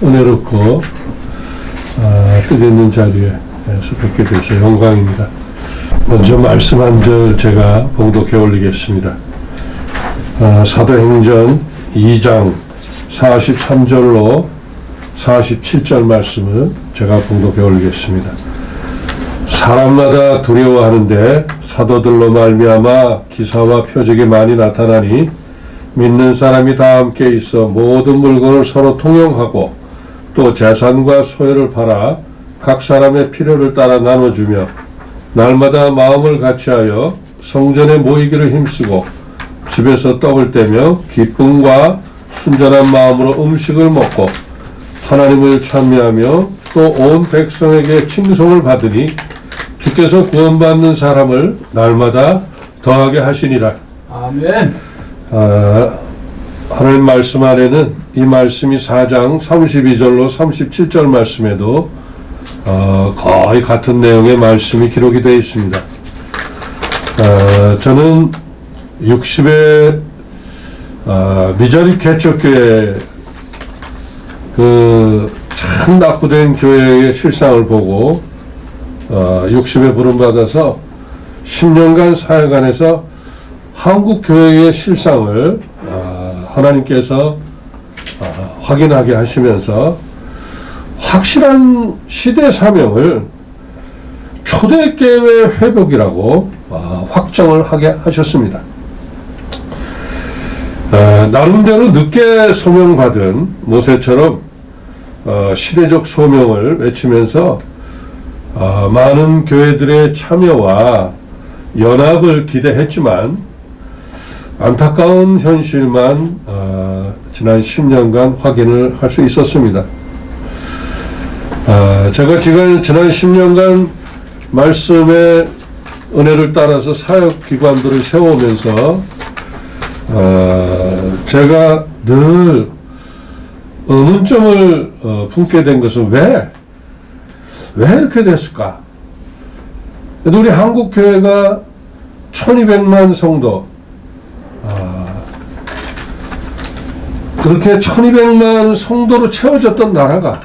은혜롭고 뜻있는 자리에서 뵙게 돼서 영광입니다. 먼저 말씀 한 절 제가 봉독해 올리겠습니다. 사도행전 2장 43절로 47절 말씀을 제가 봉독해 올리겠습니다. 사람마다 두려워하는데 사도들로 말미암아 기사와 표적이 많이 나타나니 믿는 사람이 다 함께 있어 모든 물건을 서로 통용하고 또 재산과 소유를 팔아 각 사람의 필요를 따라 나눠주며 날마다 마음을 같이하여 성전에 모이기를 힘쓰고 집에서 떡을 떼며 기쁨과 순전한 마음으로 음식을 먹고 하나님을 찬미하며 또 온 백성에게 칭송을 받으니 주께서 구원받는 사람을 날마다 더하게 하시니라. 아멘. 하나님 말씀 안에는 이 말씀이 4장 32절로 37절 말씀에도 거의 같은 내용의 말씀이 기록이 되어 있습니다. 저는 60의 미저리 개척교회 참 낙후된 교회의 실상을 보고 60에 부름받아서 10년간 사역안에서 한국 교회의 실상을 하나님께서 확인하게 하시면서 확실한 시대 사명을 초대교회 회복이라고 확정을 하게 하셨습니다. 나름대로 늦게 소명받은 모세처럼 시대적 소명을 외치면서 많은 교회들의 참여와 연합을 기대했지만 안타까운 현실만 지난 10년간 확인을 할 수 있었습니다. 제가 지난 10년간 말씀의 은혜를 따라서 사역기관들을 세우면서 제가 늘 의문점을 품게 된 것은 왜 이렇게 됐을까? 우리 한국교회가 1200만 성도, 그렇게 1200만 성도로 채워졌던 나라가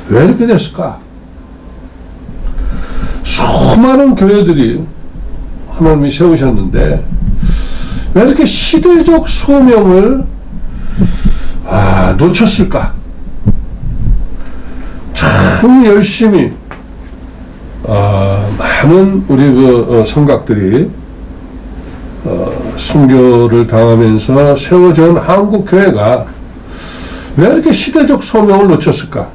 왜 이렇게 됐을까? 수많은 교회들이 하나님이 세우셨는데 왜 이렇게 시대적 소명을 놓쳤을까? 참 열심히 많은 우리 성각들이 순교를 당하면서 세워진 한국 교회가 왜 이렇게 시대적 소명을 놓쳤을까?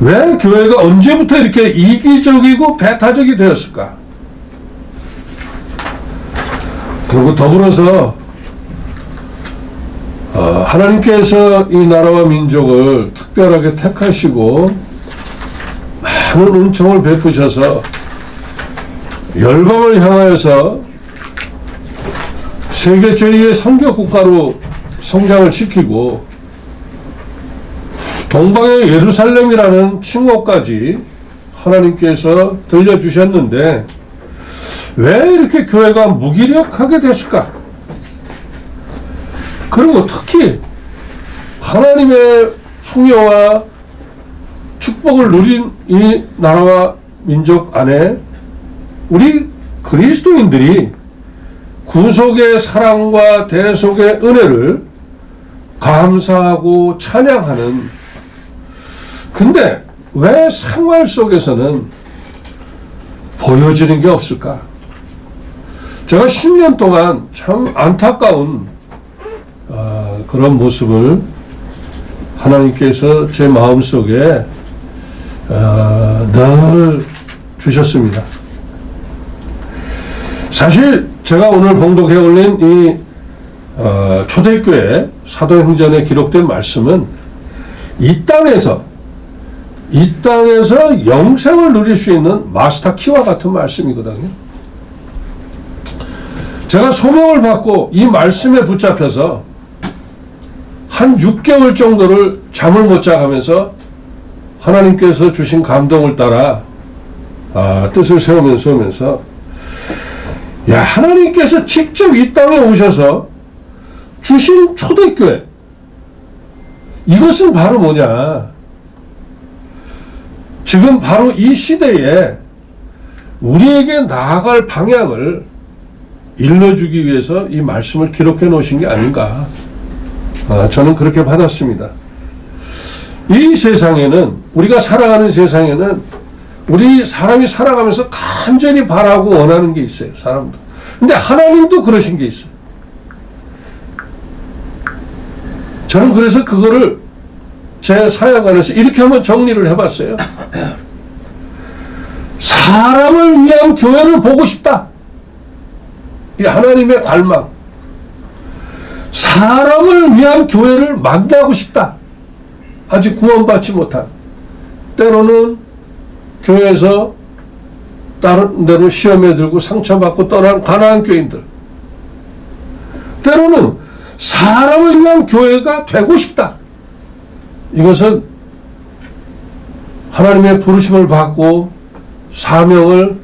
왜 교회가 언제부터 이렇게 이기적이고 배타적이 되었을까? 그리고 더불어서 하나님께서 이 나라와 민족을 특별하게 택하시고 많은 은총을 베푸셔서 열방을 향하여서 세계 제2의 선교 국가로 성장을 시키고 동방의 예루살렘이라는 칭호까지 하나님께서 들려주셨는데 왜 이렇게 교회가 무기력하게 됐을까? 그리고 특히 하나님의 풍요와 축복을 누린 이 나라와 민족 안에 우리 그리스도인들이 구속의 사랑과 대속의 은혜를 감사하고 찬양하는, 근데 왜 생활 속에서는 보여지는 게 없을까? 제가 10년 동안 참 안타까운 그런 모습을 하나님께서 제 마음속에 늘 주셨습니다. 사실 제가 오늘 봉독해 올린 이 초대교회 사도행전에 기록된 말씀은 이 땅에서 영생을 누릴 수 있는 마스터 키와 같은 말씀이거든요. 제가 소명을 받고 이 말씀에 붙잡혀서 한 6개월 정도를 잠을 못 자가면서 하나님께서 주신 감동을 따라 뜻을 세우면서 하나님께서 직접 이 땅에 오셔서 주신 초대교회, 이것은 바로 뭐냐? 지금 바로 이 시대에 우리에게 나아갈 방향을 일러주기 위해서 이 말씀을 기록해 놓으신 게 아닌가. 저는 그렇게 받았습니다. 이 세상에는, 우리가 살아가는 세상에는 우리 사람이 살아가면서 간절히 바라고 원하는 게 있어요. 사람도. 근데 하나님도 그러신 게 있어요. 저는 그래서 그거를 제 사역 안에서 이렇게 한번 정리를 해봤어요. 사람을 위한 교회를 보고 싶다. 이 하나님의 갈망. 사람을 위한 교회를 만나고 싶다. 아직 구원받지 못한. 때로는 교회에서 다른 데로 시험에 들고 상처받고 떠난 가난한 교인들. 때로는 사람을 위한 교회가 되고 싶다. 이것은 하나님의 부르심을 받고 사명을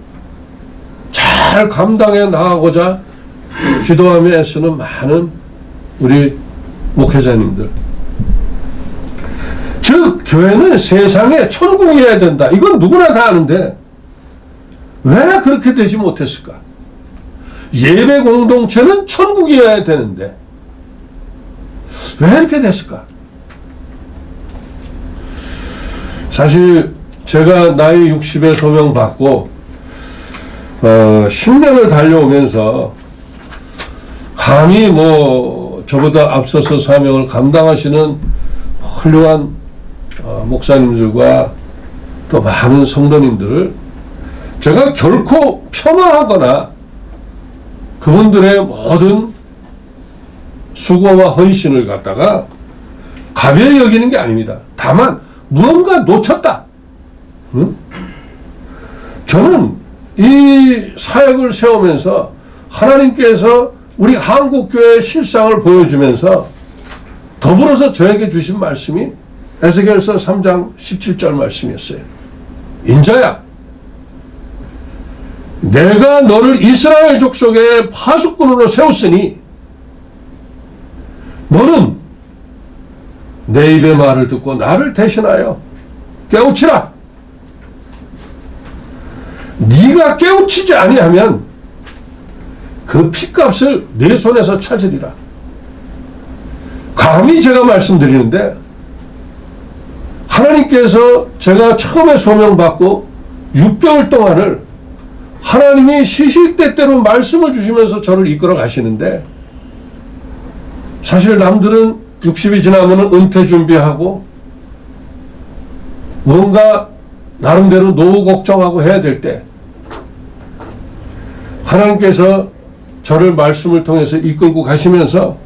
잘 감당해 나가고자 기도하며 애쓰는 많은 우리 목회자님들. 즉 교회는 세상에 천국이어야 된다. 이건 누구나 다 아는데 왜 그렇게 되지 못했을까? 예배 공동체는 천국이어야 되는데 왜 이렇게 됐을까? 사실 제가 나이 60에 소명받고 10년을 달려오면서 감히 저보다 앞서서 사명을 감당하시는 훌륭한 목사님들과 또 많은 성도님들을 제가 결코 폄하하거나 그분들의 모든 수고와 헌신을 갖다가 가벼이 여기는 게 아닙니다. 다만 무언가 놓쳤다. 응? 저는 이 사역을 세우면서 하나님께서 우리 한국교회의 실상을 보여주면서 더불어서 저에게 주신 말씀이 에스겔서 3장 17절 말씀이었어요. 인자야, 내가 너를 이스라엘 족속의 파수꾼으로 세웠으니 너는 내 입의 말을 듣고 나를 대신하여 깨우치라. 네가 깨우치지 아니하면 그 핏값을 내 손에서 찾으리라. 감히 제가 말씀드리는데 하나님께서 제가 처음에 소명받고 6개월 동안을 하나님이 시시때때로 말씀을 주시면서 저를 이끌어 가시는데 사실 남들은 60이 지나면 은퇴 준비하고 뭔가 나름대로 노후 걱정하고 해야 될 때 하나님께서 저를 말씀을 통해서 이끌고 가시면서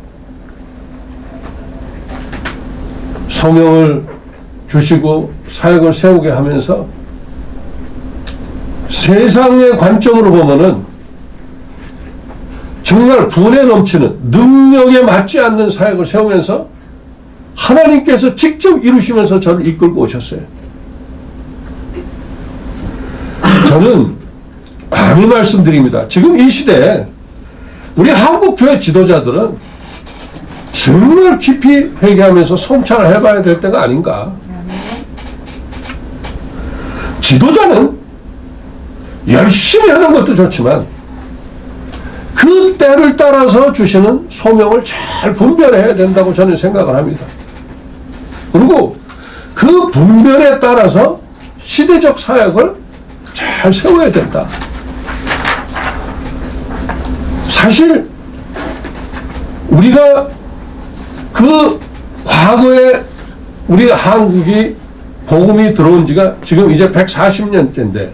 소명을 주시고 사역을 세우게 하면서 세상의 관점으로 보면은 정말 분에 넘치는 능력에 맞지 않는 사역을 세우면서 하나님께서 직접 이루시면서 저를 이끌고 오셨어요. 저는 감히 말씀드립니다. 지금 이 시대에 우리 한국교회 지도자들은 정말 깊이 회개하면서 성찰을 해봐야 될 때가 아닌가. 지도자는 열심히 하는 것도 좋지만 그 때를 따라서 주시는 소명을 잘 분별해야 된다고 저는 생각을 합니다. 그리고 그 분별에 따라서 시대적 사역을 잘 세워야 된다. 사실 우리가 그 과거에 우리 한국이 복음이 들어온 지가 지금 이제 140년째인데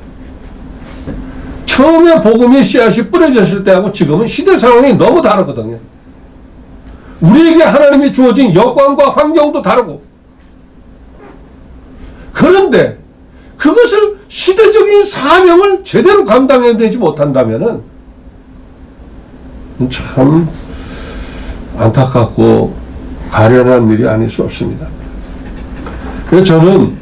처음에 복음이 씨앗이 뿌려졌을 때하고 지금은 시대 상황이 너무 다르거든요. 우리에게 하나님이 주어진 여건과 환경도 다르고 그런데 그것을 시대적인 사명을 제대로 감당해내지 못한다면은 참 안타깝고 가련한 일이 아닐 수 없습니다. 그래서 저는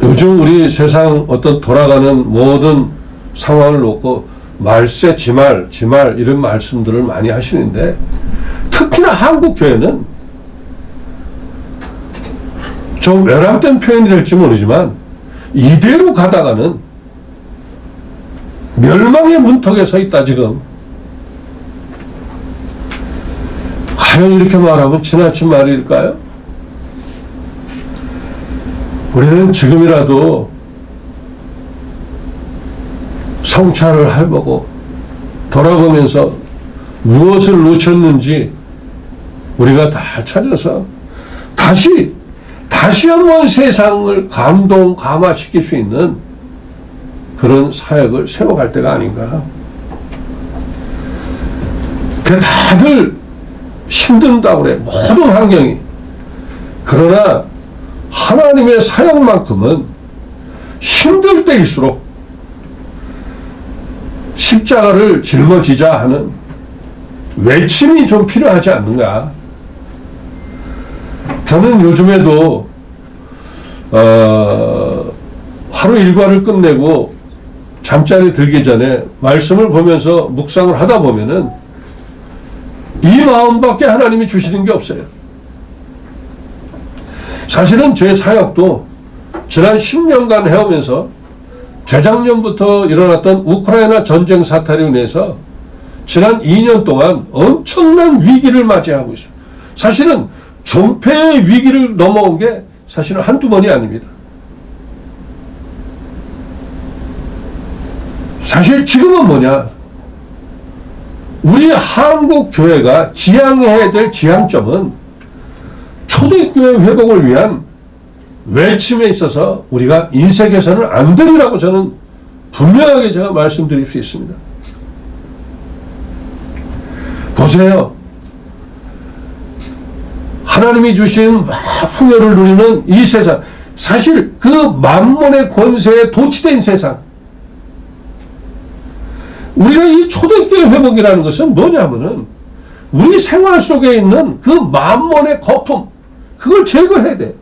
요즘 우리 세상 어떤 돌아가는 모든 상황을 놓고 말세 지말 이런 말씀들을 많이 하시는데 특히나 한국 교회는 좀 외람된 표현이 될지 모르지만 이대로 가다가는 멸망의 문턱에 서 있다 지금. 과연 이렇게 말하면 지나친 말일까요? 우리는 지금이라도 성찰을 해보고 돌아보면서 무엇을 놓쳤는지 우리가 다 찾아서 다시 한번 세상을 감동감화시킬 수 있는 그런 사역을 세워갈 때가 아닌가. 다들 힘든다고 그래. 모든 환경이. 그러나 하나님의 사역만큼은 힘들 때일수록 십자가를 짊어지자 하는 외침이 좀 필요하지 않는가. 저는 요즘에도 하루 일과를 끝내고 잠자리 들기 전에 말씀을 보면서 묵상을 하다 보면은 이 마음밖에 하나님이 주시는 게 없어요. 사실은 제 사역도 지난 10년간 해오면서 재작년부터 일어났던 우크라이나 전쟁 사태로 인해서 지난 2년 동안 엄청난 위기를 맞이하고 있습니다. 사실은 존폐의 위기를 넘어온 게 사실은 한두 번이 아닙니다. 사실 지금은 뭐냐? 우리 한국 교회가 지향해야 될 지향점은 초대교회 회복을 위한 외침에 있어서 우리가 인색해서는 안 되리라고 저는 분명하게 제가 말씀드릴 수 있습니다. 보세요. 하나님이 주신 풍요를 누리는 이 세상, 사실 그 만몬의 권세에 도취된 세상, 우리가 이 초대교회 회복이라는 것은 뭐냐면은 우리 생활 속에 있는 그 만몬의 거품, 그걸 제거해야 돼.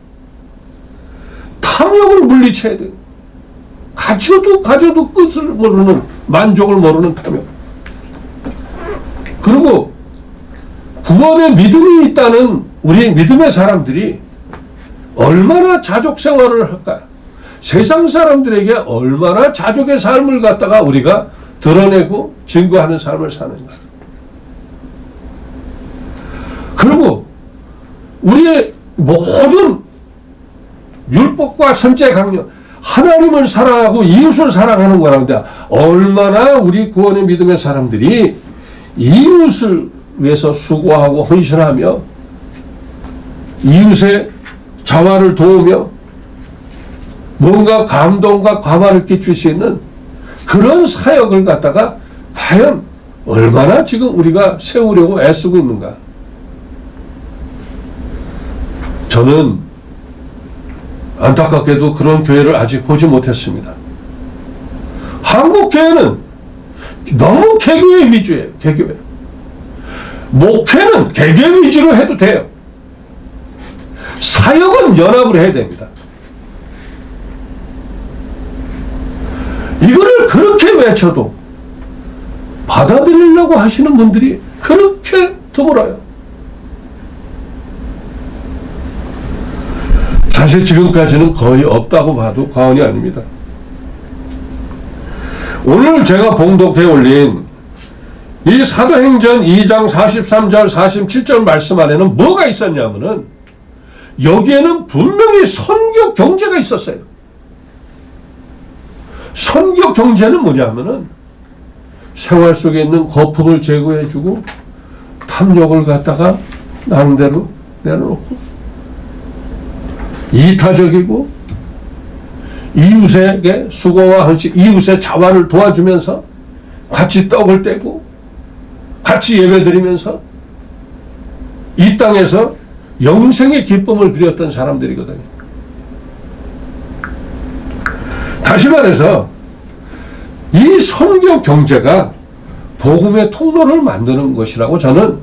탐욕을 물리쳐야 돼. 가져도 끝을 모르는, 만족을 모르는 탐욕. 그리고 구원의 믿음이 있다는 우리 믿음의 사람들이 얼마나 자족 생활을 할까? 세상 사람들에게 얼마나 자족의 삶을 갖다가 우리가 드러내고 증거하는 삶을 사는가? 그리고 우리의 모든 율법과 선제 강령, 하나님을 사랑하고 이웃을 사랑하는 거라는데 얼마나 우리 구원의 믿음의 사람들이 이웃을 위해서 수고하고 헌신하며 이웃의 자화를 도우며 뭔가 감동과 감화를 끼칠 수 있는 그런 사역을 갖다가 과연 얼마나 지금 우리가 세우려고 애쓰고 있는가. 저는 안타깝게도 그런 교회를 아직 보지 못했습니다. 한국 교회는 너무 개교회 위주예요. 개교회. 목회는 개교 위주로 해도 돼요. 사역은 연합을 해야 됩니다. 이거를 그렇게 외쳐도 받아들이려고 하시는 분들이 그렇게 드물어요. 사실 지금까지는 거의 없다고 봐도 과언이 아닙니다. 오늘 제가 봉독해 올린 이 사도행전 2장 43절 47절 말씀 안에는 뭐가 있었냐면은 여기에는 분명히 선교 경제가 있었어요. 선교 경제는 뭐냐면은 생활 속에 있는 거품을 제거해주고 탐욕을 갖다가 나름대로 내놓고 이타적이고 이웃에게 수고와 헌신, 이웃의 자화를 도와주면서 같이 떡을 떼고 같이 예배드리면서 이 땅에서 영생의 기쁨을 누렸던 사람들이거든요. 다시 말해서 이 선교 경제가 복음의 통로를 만드는 것이라고 저는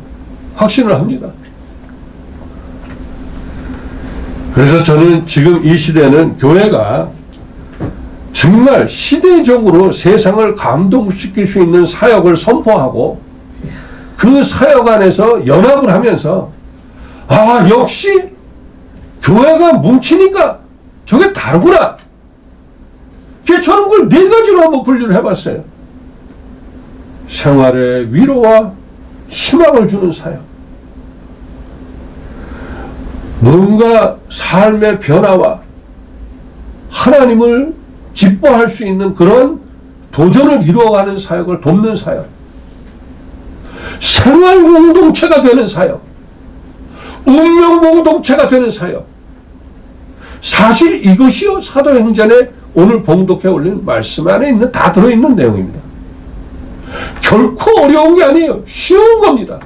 확신을 합니다. 그래서 저는 지금 이 시대는 교회가 정말 시대적으로 세상을 감동시킬 수 있는 사역을 선포하고 그 사역 안에서 연합을 하면서 역시 교회가 뭉치니까 저게 다르구나. 저는 그걸 네 가지로 한번 분류를 해봤어요. 생활의 위로와 희망을 주는 사역, 뭔가 삶의 변화와 하나님을 기뻐할 수 있는 그런 도전을 이루어가는 사역을 돕는 사역, 생활 공동체가 되는 사역, 운명 공동체가 되는 사역. 사실 이것이요, 사도행전에 오늘 봉독해 올린 말씀 안에 있는, 다 들어있는 내용입니다. 결코 어려운 게 아니에요. 쉬운 겁니다.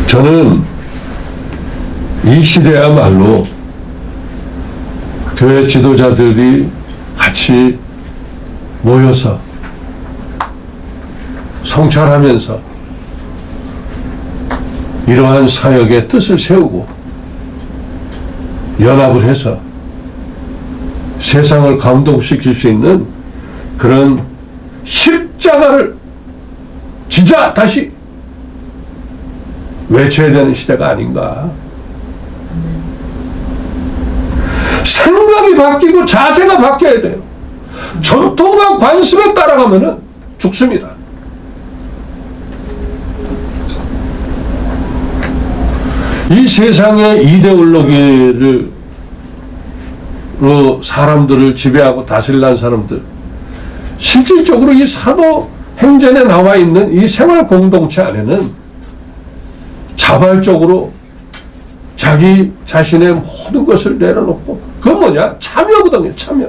저는 이 시대야말로 교회 지도자들이 같이 모여서 성찰하면서 이러한 사역의 뜻을 세우고 연합을 해서 세상을 감동시킬 수 있는 그런 십자가를 진짜 다시 외쳐야 되는 시대가 아닌가. 생각이 바뀌고 자세가 바뀌어야 돼요. 전통과 관습에 따라가면은 죽습니다. 이 세상의 이데올로기로 사람들을 지배하고 다스리는 사람들, 실질적으로 이 사도행전에 나와 있는 이 생활 공동체 안에는 자발적으로 자기 자신의 모든 것을 내려놓고, 그건 뭐냐? 참여거든요. 참여.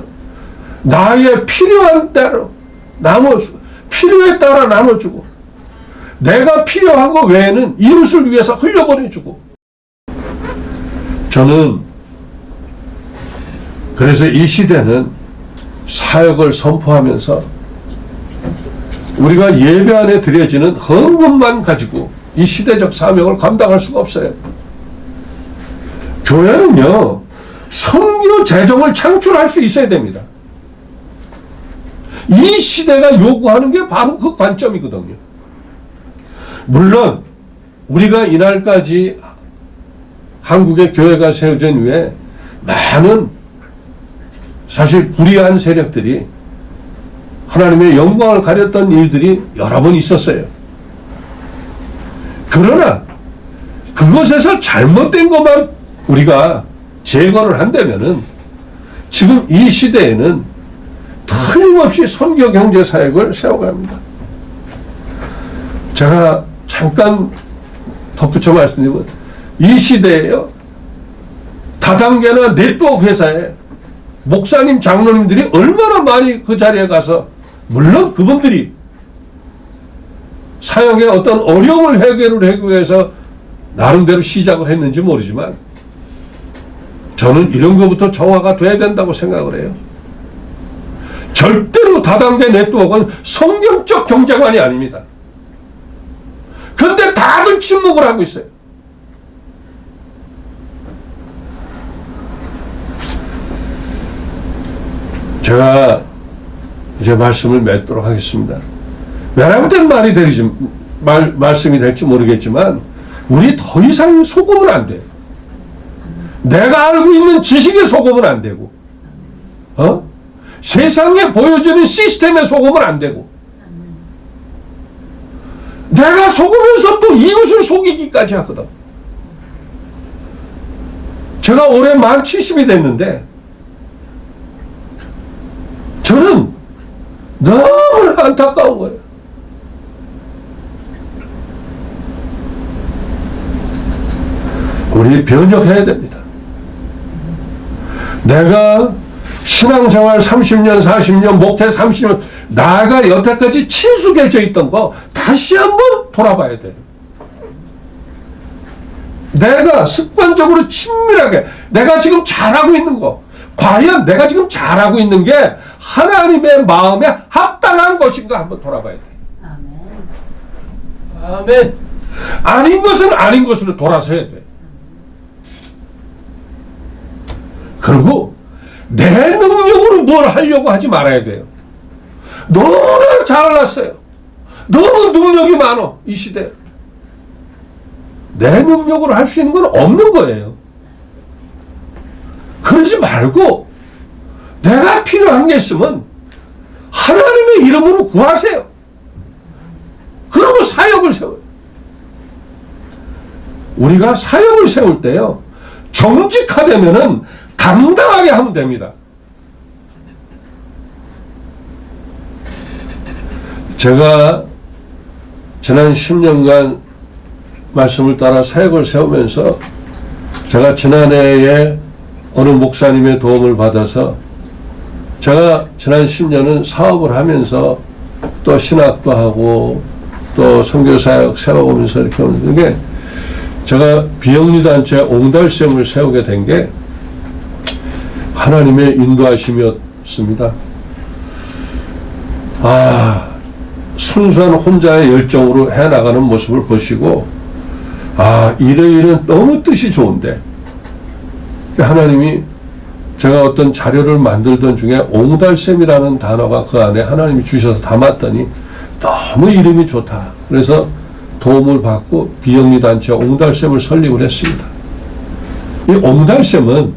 나의 필요한 대로 필요에 따라 나눠주고, 내가 필요한 것 외에는 이웃을 위해서 흘려보내주고. 저는 그래서 이 시대는 사역을 선포하면서 우리가 예배 안에 드려지는 헌금만 가지고 이 시대적 사명을 감당할 수가 없어요. 교회는요, 선교 재정을 창출할 수 있어야 됩니다. 이 시대가 요구하는 게 바로 그 관점이거든요. 물론 우리가 이날까지 한국의 교회가 세워진 후에 많은 사실 불의한 세력들이 하나님의 영광을 가렸던 일들이 여러 번 있었어요. 그러나 그것에서 잘못된 것만 우리가 제거를 한다면은 지금 이 시대에는 틀림없이 선교 경제 사역을 세워갑니다. 제가 잠깐 덧붙여 말씀드리면, 이 시대에요, 다단계나 네트워크 회사에 목사님, 장로님들이 얼마나 많이 그 자리에 가서, 물론 그분들이 사역의 어떤 어려움을 해결을 하기 위해서 나름대로 시작을 했는지 모르지만, 저는 이런 것부터 정화가 돼야 된다고 생각을 해요. 절대로 다단계 네트워크는 성경적 경제관이 아닙니다. 그런데 다들 침묵을 하고 있어요. 제가 이제 말씀을 맺도록 하겠습니다. 왜냐면 말씀이 될지 모르겠지만, 우리 더 이상 속으면 안 돼요. 내가 알고 있는 지식에 속으면 안 되고, 세상에 보여주는 시스템에 속으면 안 되고, 내가 속으면서 또 이웃을 속이기까지 하거든. 제가 올해 만 70이 됐는데, 저는 너무 안타까운 거예요. 우리 변혁해야 됩니다. 내가 신앙생활 30년, 40년, 목회 30년, 나가 여태까지 친숙해져 있던 거 다시 한번 돌아봐야 돼요. 내가 습관적으로 친밀하게, 내가 지금 잘하고 있는 거, 과연 내가 지금 잘하고 있는 게 하나님의 마음에 합당한 것인가 한번 돌아봐야 돼요. 아멘. 아멘. 아닌 것은 아닌 것으로 돌아서야 돼요. 그리고 내 능력으로 뭘 하려고 하지 말아야 돼요. 너무나 잘났어요. 너무 능력이 많어, 이 시대. 내 능력으로 할 수 있는 건 없는 거예요. 그러지 말고 내가 필요한 게 있으면 하나님의 이름으로 구하세요. 그리고 사역을 세워요. 우리가 사역을 세울 때요, 정직하되면은 당당하게 하면 됩니다. 제가 지난 10년간 말씀을 따라 사역을 세우면서 제가 지난해에 어느 목사님의 도움을 받아서 제가 지난 10년은 사업을 하면서 또 신학도 하고 또 선교사역 세워오면서 이렇게 하는 게, 제가 비영리단체 옹달샘을 세우게 된 게 하나님의 인도하심이었습니다. 순수한 혼자의 열정으로 해나가는 모습을 보시고, 이래 너무 뜻이 좋은데, 하나님이 제가 어떤 자료를 만들던 중에 옹달샘이라는 단어가 그 안에 하나님이 주셔서 담았더니 너무 이름이 좋다. 그래서 도움을 받고 비영리단체 옹달샘을 설립을 했습니다. 이 옹달샘은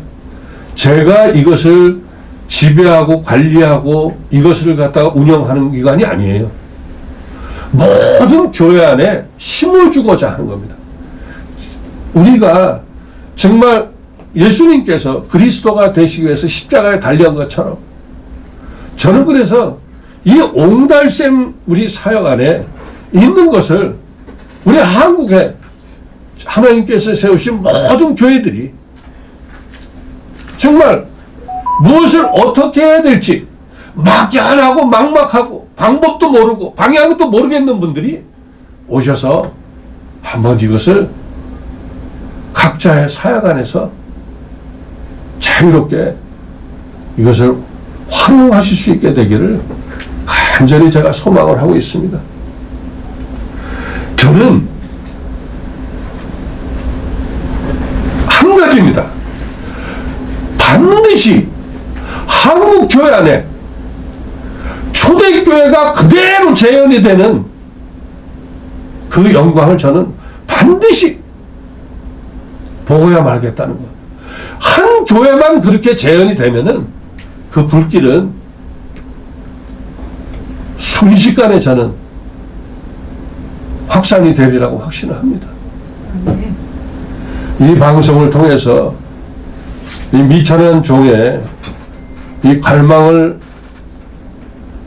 제가 이것을 지배하고 관리하고 이것을 갖다가 운영하는 기관이 아니에요. 모든 교회 안에 힘을 주고자 하는 겁니다. 우리가 정말 예수님께서 그리스도가 되시기 위해서 십자가에 달려간 것처럼, 저는 그래서 이 옹달샘 우리 사역 안에 있는 것을 우리 한국에 하나님께서 세우신 모든 교회들이 정말 무엇을 어떻게 해야 될지 막연하고 막막하고 방법도 모르고 방향도 모르겠는 분들이 오셔서 한번 이것을 각자의 사역 안에서 자유롭게 이것을 활용하실 수 있게 되기를 간절히 제가 소망을 하고 있습니다. 저는 한 가지입니다. 반드시 한국 교회 안에 초대교회가 그대로 재현이 되는 그 영광을 저는 반드시 보고야 말겠다는 것. 한 교회만 그렇게 재현이 되면은 그 불길은 순식간에 저는 확산이 되리라고 확신을 합니다. 이 방송을 통해서 이 미천한 종의 이 갈망을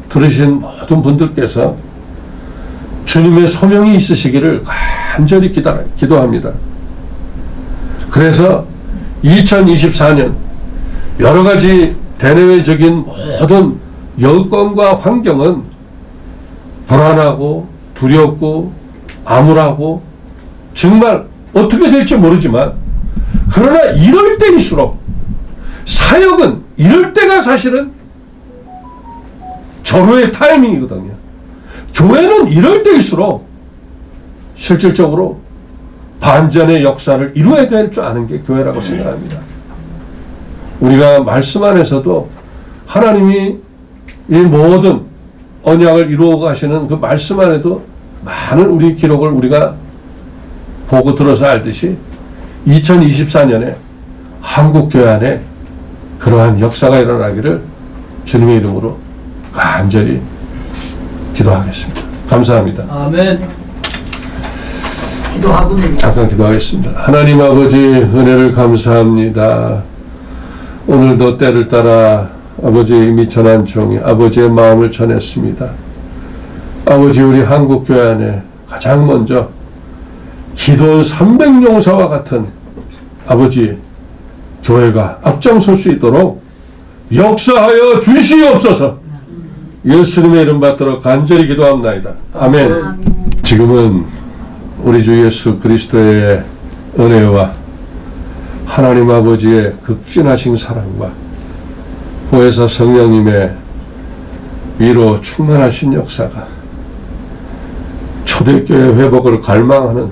들으신 모든 분들께서 주님의 소명이 있으시기를 간절히 기도합니다. 그래서 2024년 여러 가지 대내외적인 모든 여건과 환경은 불안하고 두렵고 암울하고 정말 어떻게 될지 모르지만, 그러나 이럴 때일수록 사역은 이럴 때가 사실은 절호의 타이밍이거든요. 교회는 이럴 때일수록 실질적으로 반전의 역사를 이루어야 될 줄 아는 게 교회라고 생각합니다. 우리가 말씀 안에서도 하나님이 이 모든 언약을 이루어 가시는 그 말씀 안에도 많은 우리 기록을 우리가 보고 들어서 알듯이 2024년에 한국 교회 안에 그러한 역사가 일어나기를 주님의 이름으로 간절히 기도하겠습니다. 감사합니다. 아멘. 잠깐 기도하겠습니다. 하나님 아버지, 은혜를 감사합니다. 오늘도 때를 따라 아버지 미천한 종이 아버지의 마음을 전했습니다. 아버지, 우리 한국교회 안에 가장 먼저 기도원 300용사와 같은 아버지 교회가 앞장설 수 있도록 역사하여 주시옵소서. 예수님의 이름 받들어 간절히 기도합나이다. 아멘. 지금은 우리 주 예수 그리스도의 은혜와 하나님 아버지의 극진하신 사랑과 보혜사 성령님의 위로 충만하신 역사가 초대교회 회복을 갈망하는